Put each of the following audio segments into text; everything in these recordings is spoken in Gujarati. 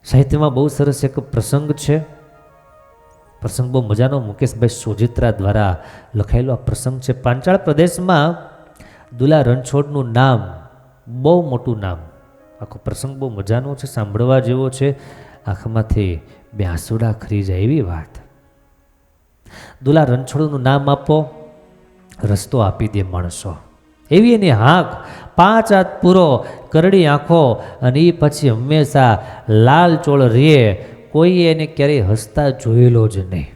સાહિત્યમાં બહુ સરસ એક પ્રસંગ છે. પ્રસંગ બહુ મજાનો મુકેશભાઈ સોજિત્રા દ્વારા લખાયેલો આ પ્રસંગ છે. પાંચાળ પ્રદેશમાં દુલા રણછોડનું નામ બહુ મોટું નામ. આખો પ્રસંગ બહુ મજાનો છે, સાંભળવા જેવો છે. આંખમાંથી બે આંસુડા ખરી જાય એવી વાત. દુલા રણછોડનું નામ આપો, રસ્તો આપી દે માણસો, એવી એની હાંક. 5 હાથ પૂરો, કરડી આંખો, અને એ પછી હંમેશા લાલ ચોળ રે. કોઈએ એને ક્યારેય હસતા જોયેલો જ નહીં.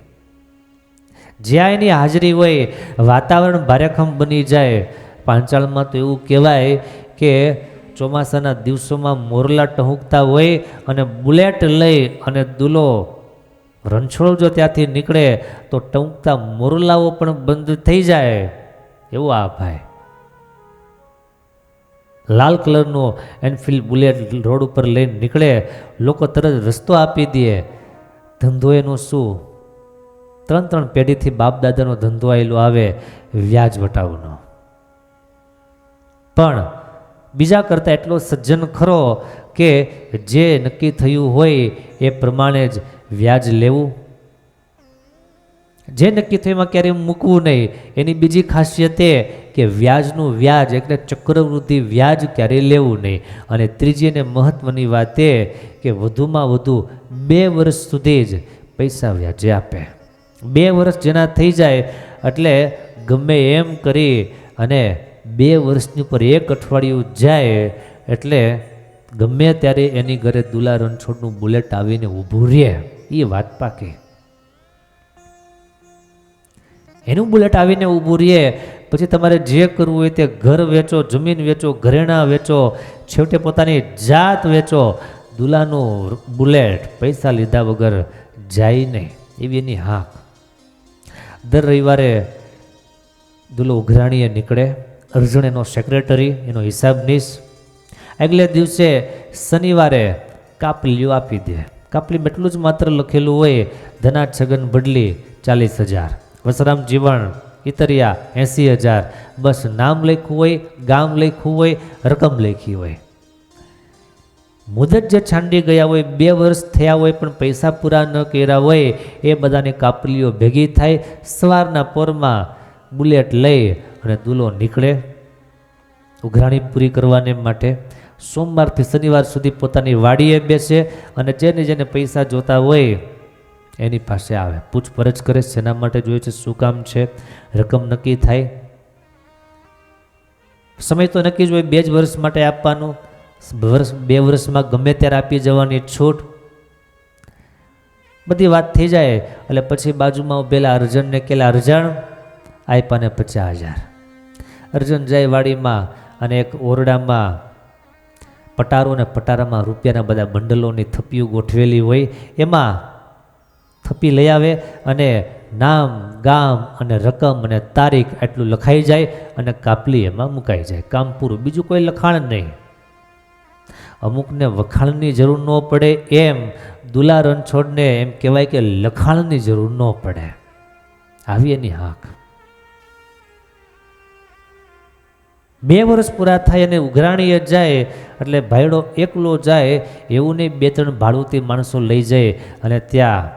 જ્યાં એની હાજરી હોય વાતાવરણ ભારેખમ બની જાય. પાંચાળમાં તો એવું કહેવાય કે ચોમાસાના દિવસોમાં મોરલા ટહુકતા હોય અને બુલેટ લઈ અને દુલો રણછોડ જો ત્યાંથી નીકળે તો ટહુકતા મોરલાઓ પણ બંધ થઈ જાય. એવું આ ભાઈ લાલ કલરનો એનફિલ્ડ બુલેટ રોડ ઉપર લઈને નીકળે, લોકો તરત રસ્તો આપી દે. ધંધો એનો શું? 3 પેઢીથી બાપ દાદાનો ધંધો આવેલો આવે વ્યાજ વટાવનો. પણ બીજા કરતાં એટલો સજ્જન ખરો કે જે નક્કી થયું હોય એ પ્રમાણે જ વ્યાજ લેવું. જે નક્કી થયું એમાં ક્યારેય મૂકવું નહીં. એની બીજી ખાસિયત એ કે વ્યાજનું વ્યાજ એટલે ચક્રવૃદ્ધિ વ્યાજ ક્યારેય લેવું નહીં. અને ત્રીજી અને મહત્વની વાત એ કે વધુમાં વધુ 2 વર્ષ સુધી જ પૈસા વ્યાજે આપે. 2 વર્ષ જેના થઈ જાય એટલે ગમે એમ કરી અને 2 વર્ષની ઉપર 1 અઠવાડિયું જાય એટલે ગમે ત્યારે એની ઘરે દુલા રણછોડનું બુલેટ આવીને ઊભું રહે. એ વાત પાકી. એનું બુલેટ આવીને ઊભું રહે પછી તમારે જે કરવું હોય તે ઘર વેચો, જમીન વેચો, ઘરેણાં વેચો, છેવટે પોતાની જાત વેચો. દુલાનું બુલેટ પૈસા લીધા વગર જાય નહીં, એવી એની હાંક. દર રવિવારે દુલો ઉઘરાણીએ નીકળે. અર્જુન એનો સેક્રેટરી, એનો હિસાબનીશ. આગલે દિવસે શનિવારે કાપલીઓ આપી દે. કાપલીમાં એટલું જ માત્ર લખેલું હોય, ધના છગન બદલી 40,000, વસરામ જીવણ ઇતરિયા 80,000. બસ નામ લખ્યું હોય, ગામ લખ્યું હોય, રકમ લખી હોય. મુદત જે છાંડી ગયા હોય, 2 વર્ષ થયા હોય પણ પૈસા પૂરા ન કર્યા હોય, એ બધાની કાપલીઓ ભેગી થાય. સવારના પોરમાં બુલેટ લઈ અને દુલો નીકળે ઉઘરાણી પૂરી કરવાને માટે. સોમવારથી શનિવાર સુધી પોતાની વાડીએ બેસે અને જેને પૈસા જોતા હોય એની પાસે આવે, પૂછપરછ કરે. શેના માટે જોઈએ છે, શું કામ છે, રકમ નક્કી થાય. સમય તો નક્કી જ હોય, 2 જ વર્ષ માટે આપવાનું. 2 વર્ષમાં ગમે ત્યારે આપી જવાની છૂટ. બધી વાત થઈ જાય એટલે પછી બાજુમાં ઉભેલા અર્જણને કહેલા, અર્જણ આપ્યાને 50,000. અર્જુન જાય વાડીમાં અને એક ઓરડામાં પટારો ને પટારામાં રૂપિયાના બધા બંડલોની થપ્પીઓ ગોઠવેલી હોય, એમાં થપ્પી લઈ આવે અને નામ, ગામ અને રકમ અને તારીખ એટલું લખાઈ જાય અને કાપલી એમાં મુકાઈ જાય. કામ પૂરું. બીજું કોઈ લખાણ નહીં. અમુકને વખાણની જરૂર ન પડે એમ દુલા રણછોડને એમ કહેવાય કે લખાણની જરૂર ન પડે. આવી એની હાંક. 2 વર્ષ પૂરા થાય અને ઉઘરાણીએ જાય એટલે ભાઈડો એકલો જાય એવું નહીં, 2-3 ભાડુતી માણસો લઈ જાય અને ત્યાં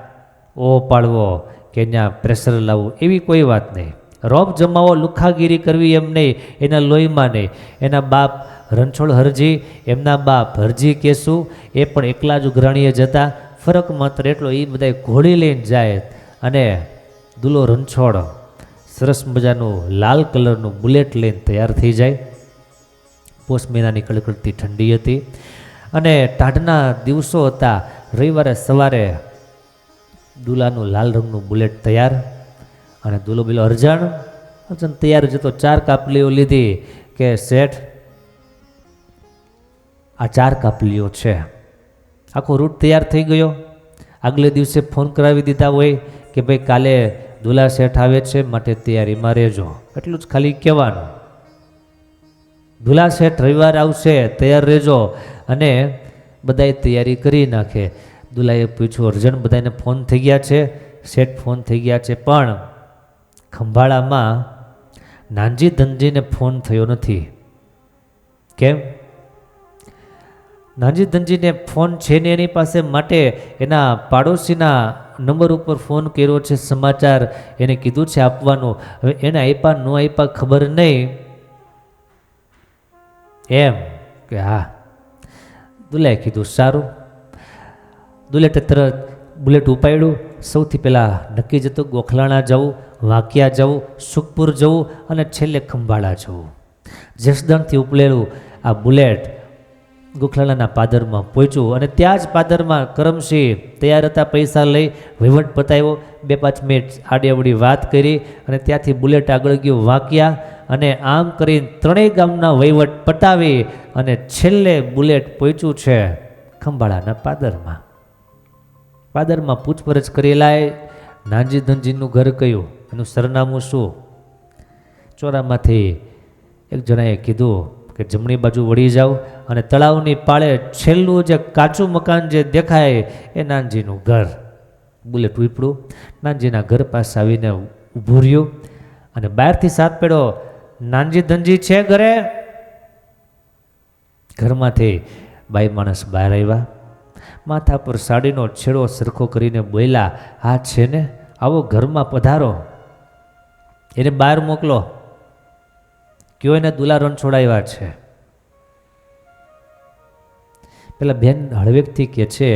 ઓહ પાડવો કે ત્યાં પ્રેશર લાવવું એવી કોઈ વાત નહીં. રોબ જમાવો, લુખાગીરી કરવી એમ નહીં, એના લોહીમાં નહીં. એના બાપ રણછોડ હરજી, એમના બાપ હરજી કેસુ, એ પણ એકલા જ ઉઘરાણીએ જતા. ફરક માત્ર એટલો, એ બધા ઘોડી લઈને જાય અને દુલો રણછોડ સરસ મજાનું લાલ કલરનું બુલેટ લઈને તૈયાર થઈ જાય. પોષ મહિનાની કડકડતી ઠંડી હતી અને ટાઢના દિવસો હતા. રવિવારે સવારે દુલાનું લાલ રંગનું બુલેટ તૈયાર અને દુલો પેલો અર્જણ તૈયાર જતો. 4 કાપલીઓ લીધી કે શેઠ આ 4 કાપલીઓ છે. આખો રૂટ તૈયાર થઈ ગયો. આગલે દિવસે ફોન કરાવી દીધા હોય કે ભાઈ કાલે દુલા શેઠ આવે છે માટે તૈયારીમાં રહેજો. એટલું જ ખાલી કહેવાનું. દુલા શેઠ રવિવાર આવશે, તૈયાર રહેજો. અને બધાએ તૈયારી કરી નાખે. દુલાએ પૂછ્યું, અર્જણ બધાને ફોન થઈ ગયા છે? શેઠ ફોન થઈ ગયા છે, પણ ખંભાળામાં નાનજી ધનજીને ફોન થયો નથી. કેમ? નાનજી ધનજીને ફોન છે ને એની પાસે, માટે એના પાડોશીના નંબર ઉપર ફોન કર્યો છે, સમાચાર એને કીધું છે આપવાનું. હવે એને આપ્યા ન આપ્યા ખબર નહીં, એમ કે હા. દુલાએ કીધું સારું. દુલેટે તરત બુલેટ ઉપાડ્યું. સૌથી પહેલાં નક્કી જતું ગોખલાણા જવું, વાંકિયા જવું, સુખપુર જવું અને છેલ્લે ખંભાળા જવું. જસદણથી ઉપલેલું આ બુલેટ ગોખલાણાના પાદરમાં પહોંચ્યું અને ત્યાં જ પાદરમાં કરમસિંહ તૈયાર હતા પૈસા લઈ. વહીવટ પતાવ્યો, 2-5 મિનિટ આડીઅવળી વાત કરી અને ત્યાંથી બુલેટ આગળ ગયું વાંકિયા, અને આમ કરીને 3 ગામના વહીવટ પટાવી અને છેલ્લે બુલેટ પહોંચ્યું છે ખંભાળાના પાદરમાં. પાદરમાં પૂછપરછ કરેલાય નાનજી ધનજીનું ઘર કયું, એનું સરનામું શું. ચોરામાંથી એક જણાએ કીધું કે જમણી બાજુ વળી જાઓ અને તળાવની પાળે છેલ્લું જે કાચું મકાન જે દેખાય એ નાનજીનું ઘર. બુલેટ ઉપડ્યું, નાનજીના ઘર પાસે આવીને ઊભું રહ્યું અને બહારથી સાથ પેડો, નાનજી ધનજી છે ઘરે? ઘરમાંથી બાઈ માણસ બહાર આવ્યા. માથા પર સાડીનો છેડો સરખો કરીને બોલ્યા, હા છે ને, આવો ઘરમાં પધારો. એને બહાર મોકલો, કયો એને દુલા રણછોડાવ્યા છે. પેલા બેન હળવેકથી કહે છે,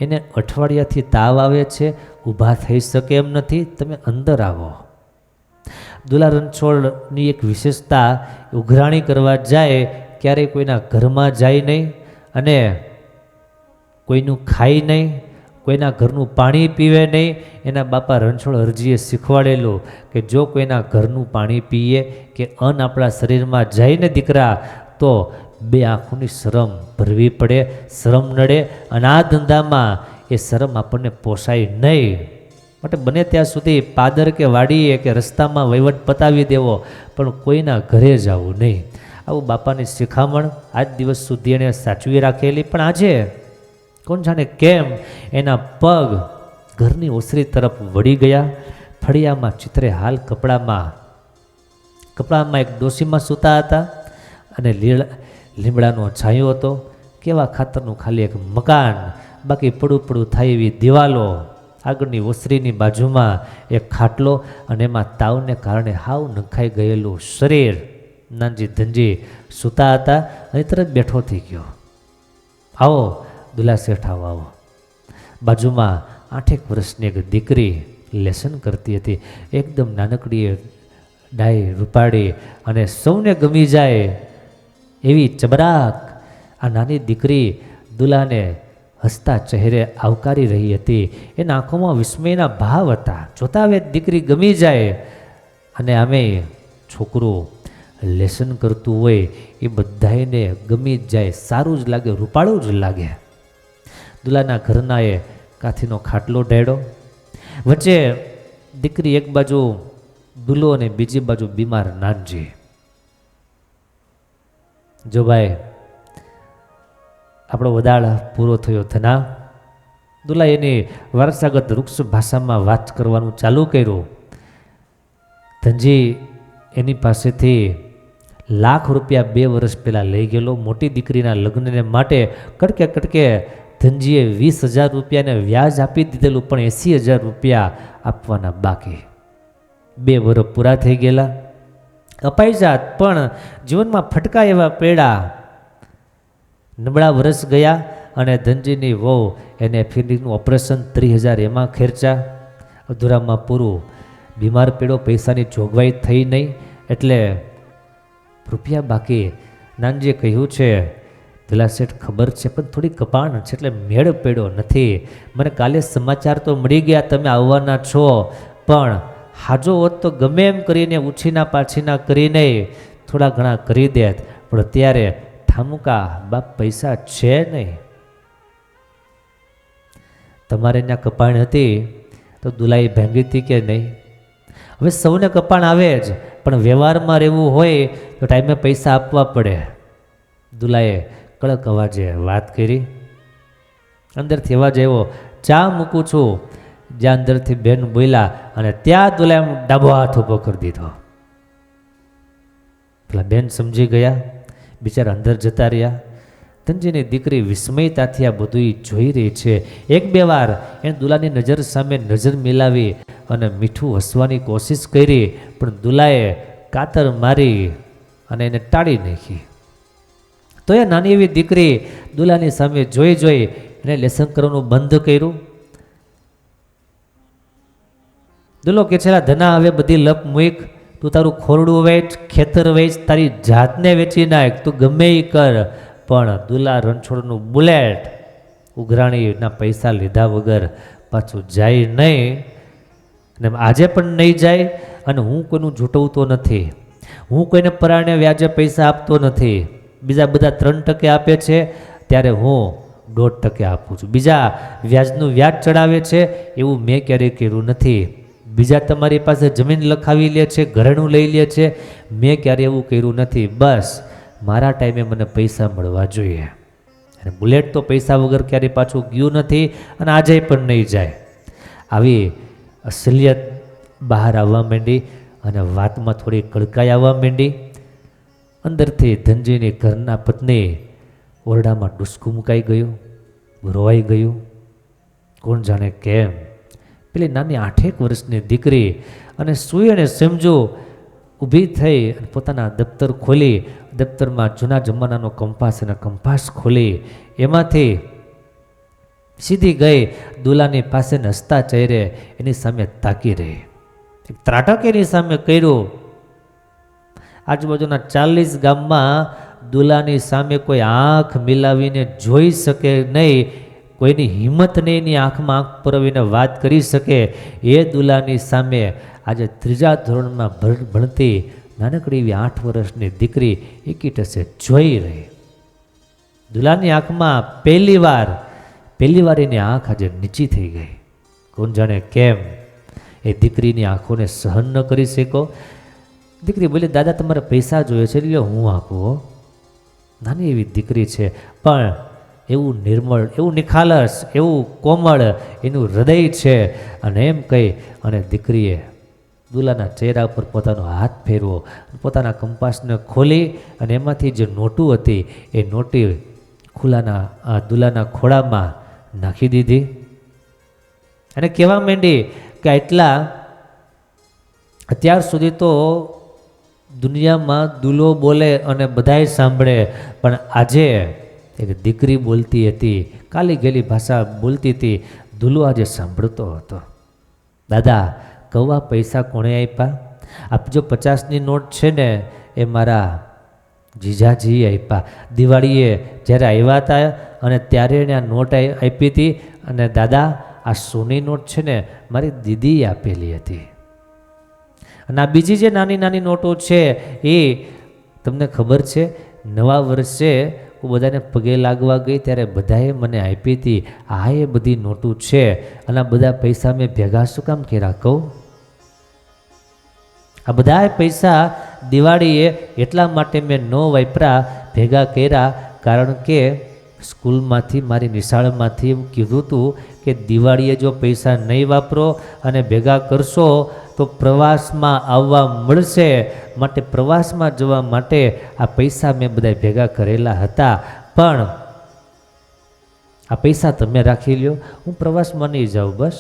એને અઠવાડિયાથી તાવ આવે છે, ઊભા થઈ શકે એમ નથી, તમે અંદર આવો. દુલા રણછોડની એક વિશેષતા, ઉઘરાણી કરવા જાય ક્યારેય કોઈના ઘરમાં જાય નહીં અને કોઈનું ખાય નહીં, કોઈના ઘરનું પાણી પીવે નહીં. એના બાપા રણછોડ હરજીએ શીખવાડેલું કે જો કોઈના ઘરનું પાણી પીએ કે અન્ન આપણા શરીરમાં જાય ને દીકરા, તો 2 આંખોની શરમ ભરવી પડે, શરમ નડે અને આ ધંધામાં એ શરમ આપણને પોસાય નહીં. માટે બને ત્યાં સુધી પાદર કે વાડીએ કે રસ્તામાં વહીવટ પતાવી દેવો, પણ કોઈના ઘરે જવું નહીં. આવું બાપાની શિખામણ આજ દિવસ સુધી એણે સાચવી રાખેલી. પણ આજે કોણ જાણે કેમ એના પગ ઘરની ઓસરી તરફ વળી ગયા. ફળિયામાં ચિત્રે હાલ કપડામાં એક ડોશીમાં સૂતા હતા અને લીમડાનો છાંયો હતો. કેવા ખાતરનું ખાલી એક મકાન, બાકી પડું થાય એવી દિવાલો, આગળની ઓસરીની બાજુમાં એક ખાટલો અને એમાં તાવને કારણે હાવ નખાઈ ગયેલું શરીર. નાનજી ધનજી સૂતા હતા અને તરત બેઠો થઈ ગયો. આવો દુલા શેઠ, આવો. બાજુમાં 8 વર્ષની એક દીકરી લેસન કરતી હતી, એકદમ નાનકડી ડાય રૂપાળી અને સૌને ગમી જાય એવી ચબરાક. આ નાની દીકરી દુલાને હસતા ચહેરે આવકારી રહી હતી. એના આંખોમાં વિસ્મયના ભાવ હતા. જોતા હવે દીકરી ગમી જાય અને આમે છોકરું લેસન કરતું હોય એ બધાને ગમી જ જાય, સારું જ લાગે, રૂપાળું જ લાગે. દુલાના ઘરનાએ કાથીનો ખાટલો ઢેડો, વચ્ચે દીકરી એક બાજુ દુલો અને બીજી બાજુ બીમાર નાનજી. જો ભાઈ, આપણો વદાળ પૂરો થયો થના. દુલા એની વારસાગત વૃક્ષ ભાષામાં વાત કરવાનું ચાલુ કર્યું. ધનજી એની પાસેથી ₹1,00,000 2 વર્ષ પહેલાં લઈ ગયેલો. મોટી દીકરીના લગ્નને માટે કડકે ધનજીએ ₹20,000 વ્યાજ આપી દીધેલું, પણ ₹80,000 આપવાના બાકી. 2 વર્ષ પૂરા થઈ ગયેલા, અપાઈ જાત, પણ જીવનમાં ફટકા એવા પડ્યા. નબળા વર્ષ ગયા અને ધનજીની વહુ એને ફિલિંગનું ઓપરેશન 30,000 એમાં ખર્ચા. અધૂરામાં પૂરું. બીમાર પડ્યો, પૈસાની જોગવાઈ થઈ નહીં એટલે રૂપિયા બાકી. નાનજીએ કહ્યું છે, દુલા શેઠ ખબર છે, પણ થોડી કપાણ છે એટલે મેળ પડ્યો નથી. મને કાલે સમાચાર તો મળી ગયા તમે આવવાના છો, પણ હાજો હોત તો ગમે એમ કરીને ઉછીના પાછીના કરીને થોડા ઘણા કરી દેત, પણ અત્યારે ઠામુકા બાપ પૈસા છે નહીં. તમારે ત્યાં કપાણ હતી તો દુલાઈ ભાંગી હતી કે નહીં? હવે સૌને કપાણ આવે જ, પણ વ્યવહારમાં રહેવું હોય તો ટાઈમે પૈસા આપવા પડે. દુલાએ કડક અવાજે વાત કરી. અંદરથી અવાજ આવ્યો, ચા મૂકું છું. જ્યાં અંદરથી બેન બોલ્યા અને ત્યાં દુલાએ ડાબો હાથ ઊભો કરી દીધો. પેલા બેન સમજી ગયા, બિચારા અંદર જતા રહ્યા. ધનજીની દીકરી વિસ્મયતાથી આ બધું જોઈ રહી છે. એક બે વાર એને દુલાની નજર સામે નજર મિલાવી અને મીઠું હસવાની કોશિશ કરી, પણ દુલાએ કાતર મારી અને એને ટાળી નાખી. તો એ નાની એવી દીકરી દુલાની સામે જોઈ જોઈ એને લેસન કરવાનું બંધ કર્યું. દુલો કે છે, ધના હવે બધી લપ મૂક, તું તારું ખોરડું વેચ, ખેતર વેચ, તારી જાતને વેચી નાખ, તું ગમે એ કર, પણ દુલા રણછોડનું બુલેટ ઉઘરાણીના પૈસા લીધા વગર પાછું જાય નહીં. અને આજે પણ નહીં જાય. અને હું કોઈનું જૂટવતો નથી, હું કોઈને પરાણે વ્યાજે પૈસા આપતો નથી. બીજા બધા 3% આપે છે ત્યારે હું 1.5% આપું છું. બીજા વ્યાજનું વ્યાજ ચડાવે છે એવું મેં ક્યારેય કર્યું નથી. બીજા તમારી પાસે જમીન લખાવી લે છે, ઘરેણું લઈ લે છે, મેં ક્યારેય એવું કર્યું નથી. બસ મારા ટાઈમે મને પૈસા મળવા જોઈએ. અને બુલેટ તો પૈસા વગર ક્યારેય પાછું ગયું નથી અને આજે પણ નહીં જાય. આવી અસલિયત બહાર આવવા માંડી અને વાતમાં થોડી કડકાઈ આવવા માંડી. અંદરથી ધનજીની ઘરના પત્ની ઓરડામાં ડૂસકું મુકાઈ ગયું, રોવાઈ ગયું. કોણ જાણે કેમ પેલી નાની 8 વર્ષની દીકરી અને સુઈ અને સમજો ઊભી થઈ અને પોતાના દફતર ખોલી, દફતરમાં જૂના જમાનાનો કંપાસ અને કંપાસ ખોલી એમાંથી સીધી ગઈ દુલાની પાસે હસતા ચહેરે એની સામે તાકી રહી. એક ત્રાટક એની સામે કર્યું. આજુબાજુના 40 ગામમાં દુલાની સામે કોઈ આંખ મિલાવીને જોઈ શકે નહીં, કોઈની હિંમત નહીં એની આંખમાં આંખ પરવીને વાત કરી શકે. એ દુલાની સામે આજે 3જા ધોરણમાં ભણતી નાનકડી એવી 8 વર્ષની દીકરી એકીટસે જોઈ રહી. દુલાની આંખમાં પહેલી વાર એની આંખ આજે નીચી થઈ ગઈ. કોણ જાણે કેમ એ દીકરીની આંખોને સહન ન કરી શકો. દીકરી બોલી, દાદા તમારે પૈસા જોઈએ છે એટલે હું આપું. નાની એવી દીકરી છે પણ એવું નિર્મળ, એવું નિખાલસ, એવું કોમળ એનું હૃદય છે. અને એમ કહી અને દીકરીએ દુલાના ચહેરા પર પોતાનો હાથ ફેરવો, પોતાના કંપાસને ખોલી અને એમાંથી જે નોટું હતી એ નોટી દુલાના ખોળામાં નાખી દીધી. અને કહેવા માંડી કે અત્યાર સુધી તો દુનિયામાં દુલો બોલે અને બધાય સાંભળે, પણ આજે એક દીકરી બોલતી હતી, કાલી ગેલી ભાષા બોલતી હતી, દુલો આજે સાંભળતો હતો. દાદા કવા પૈસા કોણે આપ્યા? આપ જો 50ની નોટ છે ને એ મારા જીજાજી આપ્યા. દિવાળીએ જ્યારે આવ્યા હતા અને ત્યારે એને આ નોટ આપી હતી. અને દાદા આ સોની નોટ છે ને મારી દીદીએ આપેલી હતી. અને આ બીજી જે નાની નાની નોટો છે એ તમને ખબર છે, નવા વર્ષે હું બધાને પગે લાગવા ગઈ ત્યારે બધાએ મને આપી હતી. આ એ બધી નોટો છે અને આ બધા પૈસા મેં ભેગા શું કામ કર્યા કહું? આ બધા પૈસા દિવાળીએ એટલા માટે મેં ન વાપરા, ભેગા કર્યા, કારણ કે સ્કૂલમાંથી મારી નિશાળમાંથી એવું કીધું હતું કે દિવાળીએ જો પૈસા નહીં વાપરો અને ભેગા કરશો તો પ્રવાસમાં આવવા મળશે, માટે પ્રવાસમાં જવા માટે આ પૈસા મેં બધા ભેગા કરેલા હતા, પણ આ પૈસા તમે રાખી લ્યો, હું પ્રવાસમાં નહીં જાઉં. બસ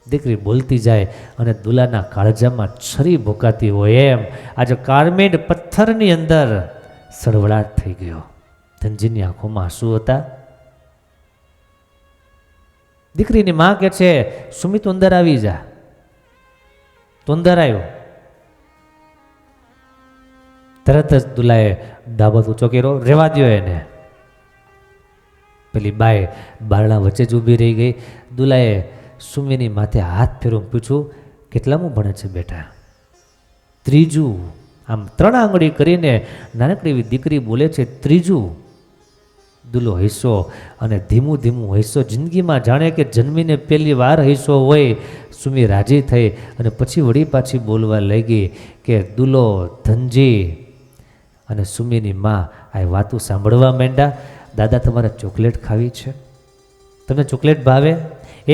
દીકરી બોલતી જાય અને દુલાના કાળજામાં છરી ભોકાતી હોય એમ આજે કારમેડ પથ્થરની અંદર સળવળાટ થઈ ગયો. ધનજીની આંખોમાં આંસુ હતા. દીકરીની માં કહે છે, સુમિત અંદર આવી જા. તો અંદર આવ્યો. તરત જ દુલાએ ડાબો ઊંચો કર્યો, રહેવા દ્યો એને. પેલી બાઈ બારણા વચ્ચે જ ઊભી રહી ગઈ. દુલાએ સુમીની માથે હાથ ફેરવું, પૂછ્યું, કેટલામું ભણે છે બેટા? 3જું. આમ 3 આંગળી કરીને નાનકડી એવી દીકરી બોલે છે 3જું. દુલો હૈસો અને ધીમું ધીમું હૈસો, જિંદગીમાં જાણે કે જન્મીને પહેલી વાર હૈસો હોય. સુમી રાજી થઈ અને પછી વળી પાછી બોલવા લાગી કે દુલો, ધનજી અને સુમીની માં આ વાતું સાંભળવા માંડ્યા. દાદા તમારે ચોકલેટ ખાવી છે? તમને ચોકલેટ ભાવે?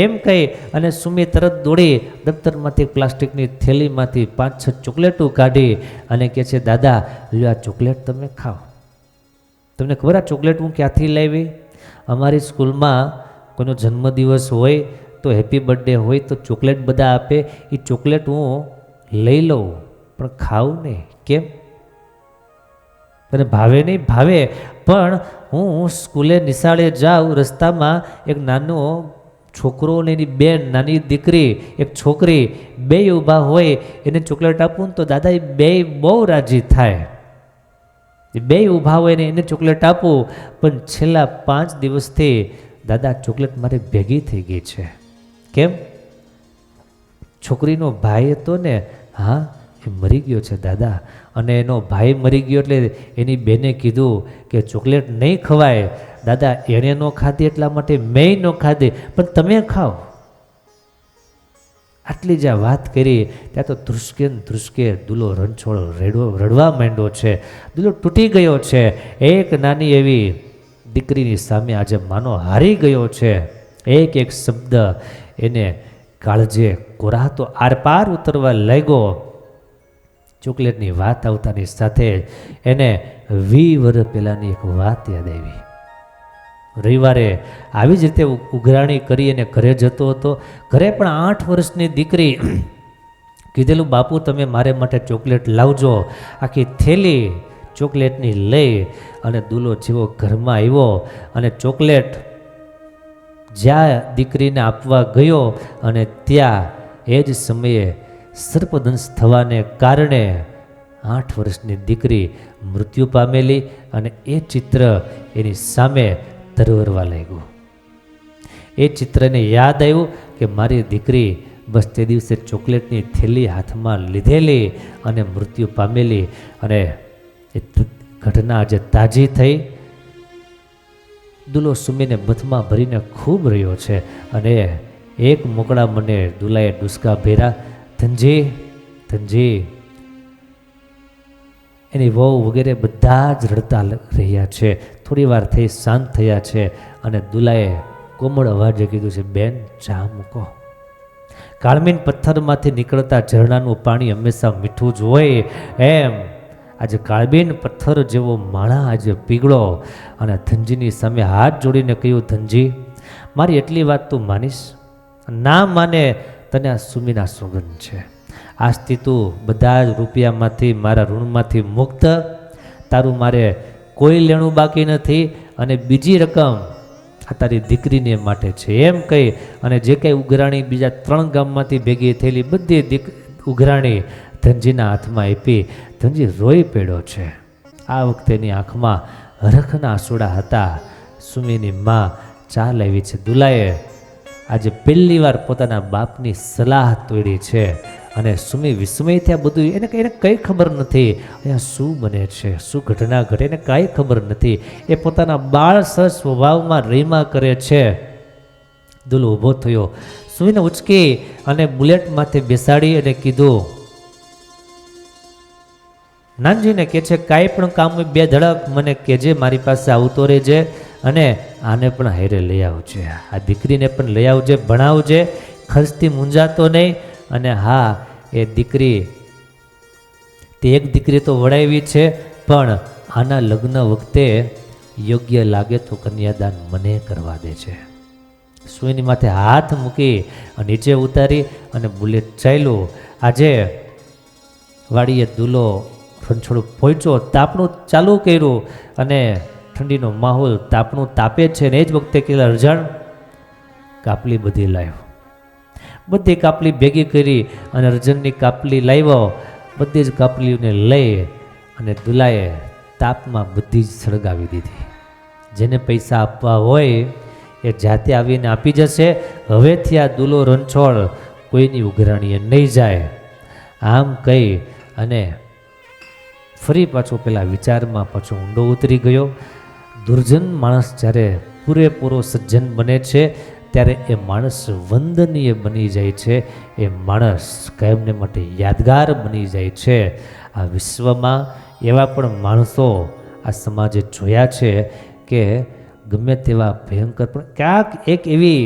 એમ કહી અને સુમી તરત દોડી દફતરમાંથી પ્લાસ્ટિકની થેલીમાંથી 5-6 ચોકલેટો કાઢી અને કહે છે, દાદા લ્યો આ ચોકલેટ તમે ખાઓ. તમને ખબર આ ચોકલેટ હું ક્યાંથી લાવી? અમારી સ્કૂલમાં કોઈનો જન્મદિવસ હોય તો હેપી બર્થડે હોય તો ચોકલેટ બધા આપે, એ ચોકલેટ હું લઈ લઉં પણ ખાવું નહીં. કેમ? તને ભાવે નહીં? ભાવે, પણ હું સ્કૂલે નિશાળે જાઉં, રસ્તામાં એક નાનો છોકરો ને એની બેન, નાની દીકરી, એક છોકરી, બે ઊભા હોય, એને ચોકલેટ આપું ને તો દાદા એ બે બહુ રાજી થાય. બે ઊભા હોય ને એને ચોકલેટ આપું, પણ છેલ્લા 5 દિવસથી દાદા ચોકલેટ મારે ભેગી થઈ ગઈ છે. કેમ? છોકરીનો ભાઈ હતો ને, હા એ મરી ગયો છે દાદા, અને એનો ભાઈ મરી ગયો એટલે એની બેને કીધું કે ચોકલેટ નહીં ખવાય દાદા, એણે ન ખાધી એટલા માટે મેં ન ખાધી, પણ તમે ખાઓ. આટલી જ્યાં વાત કરી ત્યાં તો ધ્રુસકે દુલો રણછોડ રડવા માંડ્યો છે. દુલો તૂટી ગયો છે. એક નાની એવી દીકરીની સામે આજે માનો હારી ગયો છે. એક એક શબ્દ એને કાળજે કોરાતો આરપાર ઉતરવા લાગ્યો. ચોકલેટની વાત આવતાની સાથે એને 20 વર્ષ પહેલાંની એક વાત યાદ આવી. રવિવારે આવી જ રીતે ઉઘરાણી કરી અને ઘરે જતો હતો. ઘરે પણ 8 વર્ષની દીકરી કીધેલું, બાપુ તમે મારે માટે ચોકલેટ લાવજો. આખી થેલી ચોકલેટની લઈ અને દુલો જેવો ઘરમાં આવ્યો અને ચોકલેટ જ્યાં દીકરીને આપવા ગયો અને ત્યાં એ જ સમયે સર્પદંશ થવાને કારણે 8 વર્ષની દીકરી મૃત્યુ પામેલી, અને એ ચિત્ર એની સામે તરવરવા લાગ્યું. એ ચિત્રને યાદ આવ્યું કે મારી દીકરી બસ તે દિવસે ચોકલેટની થેલી હાથમાં લીધેલી અને મૃત્યુ પામેલી, અને એ ઘટના આજે તાજી થઈ. દુલો સુમીને બથમાં ભરીને ખૂબ રહ્યો છે, અને એક મોકળા મને દુલાએ ડુસકા ભેરા, ધનજી ધનજી. એની વહુ વગેરે બધા જ રડતા રહ્યા છે. થોડી વાર થઈ શાંત થયા છે, અને દુલાએ કોમળ અવાજે કીધું છે, બેન ચા મૂકો. કાળમીન પથ્થરમાંથી નીકળતા ઝરણાનું પાણી હંમેશા મીઠું જ હોય, એમ આજે કાળબીન પથ્થર જેવો માણા આજે પીગળો. અને ધનજીની સામે હાથ જોડીને કહ્યું, ધનજી મારી એટલી વાત તું માનીશ? ના માને તને આ સુમીના સોગંદ છે. આજથી તું બધા જ રૂપિયામાંથી, મારા ઋણમાંથી મુક્ત. તારું મારે કોઈ લેણું બાકી નથી, અને બીજી રકમ આ તારી દીકરીને માટે છે એમ કહી અને જે કંઈ ઉઘરાણી બીજા 3 ગામમાંથી ભેગી થયેલી બધી ઉઘરાણી ધનજીના હાથમાં આપી. ધનજી રોઈ પડ્યો છે. આ વખતેની આંખમાં હરખના આંસુડા હતા. સુમીની માં ચા લાવી છે. દુલાએ આજે પહેલી વાર પોતાના બાપની સલાહ તોડી છે, અને સુમી વિસ્મય થયા. બધું એને કંઈ ખબર નથી અહીંયા શું બને છે, શું ઘટના ઘટે, એને કાંઈ ખબર નથી. એ પોતાના બાળસ સ્વભાવમાં રહીમાં કરે છે. દુલો ઊભો થયો, સુમીને ઉચકી અને બુલેટ માથે બેસાડી અને કીધું, નાનજીને કહે છે કાંઈ પણ કામ હોય 2 ધડક મને કહેજે, મારી પાસે આવતો રહેજે, અને આને પણ હારે લઈ આવજે, આ દીકરીને પણ લઈ આવજે, ભણાવજે, ખર્ચથી મૂંઝાતો નહીં. અને હા, એ દીકરી તે એક દીકરી તો વડાવી છે, પણ આના લગ્ન વખતે યોગ્ય લાગે તો કન્યાદાન મને કરવા દે છે. સુઈની માથે હાથ મૂકી નીચે ઉતારી અને બુલેટ ચાલ્યું. આજે વાડીએ દુલો રણછોડ પહોંચ્યો, તાપણું ચાલુ કર્યું, અને ઠંડીનો માહોલ, તાપણું તાપે છે. ને એ જ વખતે કેલા અરજાણ કાપલી બધી લાવ્યો. બધી કાપલી ભેગી કરી અને અર્જનની કાપલી લાવ્યો. બધી જ કાપલીઓને લઈ અને દુલાએ તાપમાં બધી જ સળગાવી દીધી. જેને પૈસા આપવા હોય એ જાતે આવીને આપી જશે. હવેથી આ દુલો રણછોડ કોઈની ઉઘરાણીએ નહીં જાય. આમ કહી અને ફરી પાછો પેલા વિચારમાં પાછો ઊંડો ઉતરી ગયો. દુર્જન માણસ જ્યારે પૂરેપૂરો સજ્જન બને છે ત્યારે એ માણસ વંદનીય બની જાય છે. એ માણસ કાયમને માટે યાદગાર બની જાય છે. આ વિશ્વમાં એવા પણ માણસો આ સમાજે જોયા છે કે ગમે તેવા ભયંકર, પણ ક્યાંક એક એવી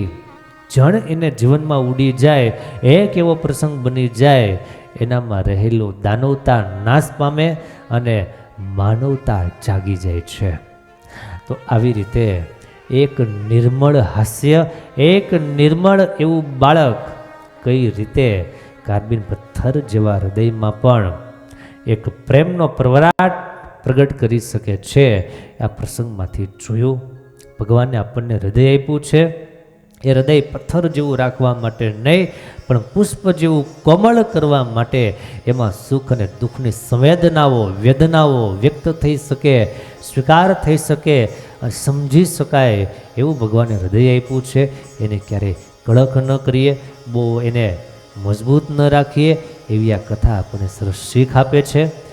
જણ એને જીવનમાં ઉડી જાય, એક એવો પ્રસંગ બની જાય, એનામાં રહેલું દાનવતા નાશ પામે અને માનવતા જાગી જાય છે. તો આવી રીતે એક નિર્મળ હાસ્ય, એક નિર્મળ એવું બાળક કઈ રીતે કાર્બન પથ્થર જેવા હૃદયમાં પણ એક પ્રેમનો પ્રવરાટ પ્રગટ કરી શકે છે. આ પ્રસંગમાંથી જોયું. ભગવાને આપણને હૃદય આપ્યું છે, એ હૃદય પથ્થર જેવું રાખવા માટે નહીં, પણ પુષ્પ જેવું કોમળ કરવા માટે, એમાં સુખ અને દુઃખની સંવેદનાઓ, વેદનાઓ વ્યક્ત થઈ શકે, સ્વીકાર થઈ શકે અને સમજી શકાય એવું ભગવાને હૃદય આપ્યું છે. એને ક્યારેય કડક ન કરીએ, બહુ એને મજબૂત ન રાખીએ, એવી આ કથા આપણને સરસ શીખ આપે છે.